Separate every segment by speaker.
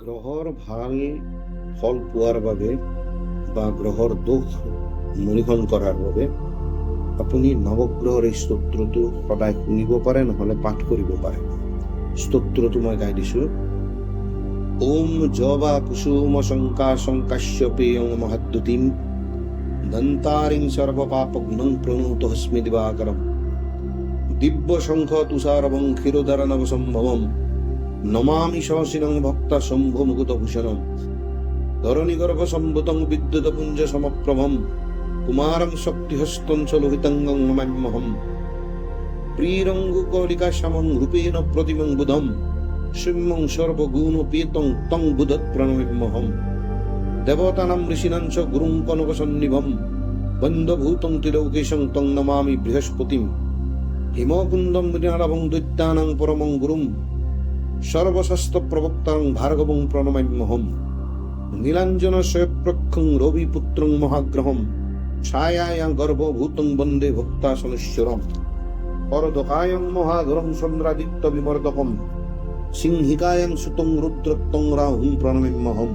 Speaker 1: গ্ৰহৰ ভাল ফল পোৱাৰ বাবে বা গ্ৰহৰ দোষ নিৰীক্ষণ কৰাৰ বাবে আপুনি নৱগ্ৰহৰ এই স্তোত্ৰটো সদায় শুনিব পাৰে, নহলে পাঠ কৰিব পাৰে। স্তোত্ৰটো মই গাই দিছো। ওম জবা কুসুম শংকাশং কাশ্যপেয়ং মহাদ্যুতিম দন্তারিং সর্বপাপঘ্নং প্রণুতস্মি দিবাকরম দিব্য শঙ্খ তুষারবং ক্ষীরোদরনব সম্ভবম নমামি শশিনং ভক্তা শম্ভু মুকুটভূষণম ধরণীগর্ভ সম্ভুতং বিদ্যুৎপুঞ্জ সমপ্রভম কুমারং শক্তিহস্তং চ লোহিতঙ্গং নমাম্যহম প্রিয়ঙ্গুকলিকা শ্যামং রূপেণ প্রতিমং বুধম শূন্যং সর্বগুণোপেতং তং বুধৎ প্রণমাম্যহম দেবতানাং ঋষীণাং চ গুরুং কনকসন্নিভম বন্ধভূতং ত্রিলোকেশং তং নমামি বৃহস্পতিম হিমকুন্দম বিনারবং দৈত্যানাং পরমং গুরুম সর্বশস্ত্র প্রবক্তাং ভার্গবং প্রণমাম্যহম নীলাঞ্জন স্বয়প্রক্ষং রবিপুত্রং মহাগ্রহম ছায়ায়াং গর্ভভূতং বন্দে ভক্তাসনেশ্বরম পরদকায়ং মহাধরং চন্দ্রাদিত্য বিমর্দকম সিংহিকায়ং সুতং রুদ্রত্বং রাহুং প্রণমাম্যহম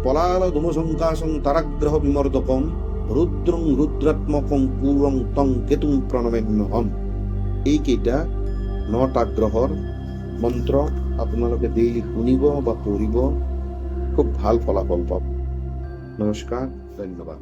Speaker 1: পলাল ধূমসংকাশং তারাগ্রহ বিমর্দকম রুদ্রং রুদ্রাত্মকং পূরং তং কেতুং প্রণমাম্যহম। এইকেইটা 9টা গ্ৰহৰ মন্ত্ৰ আপোনালোকে ডেইলি শুনিব বা পঢ়িব, খুব ভাল ফলাফল পাব। নমস্কাৰ, ধন্যবাদ।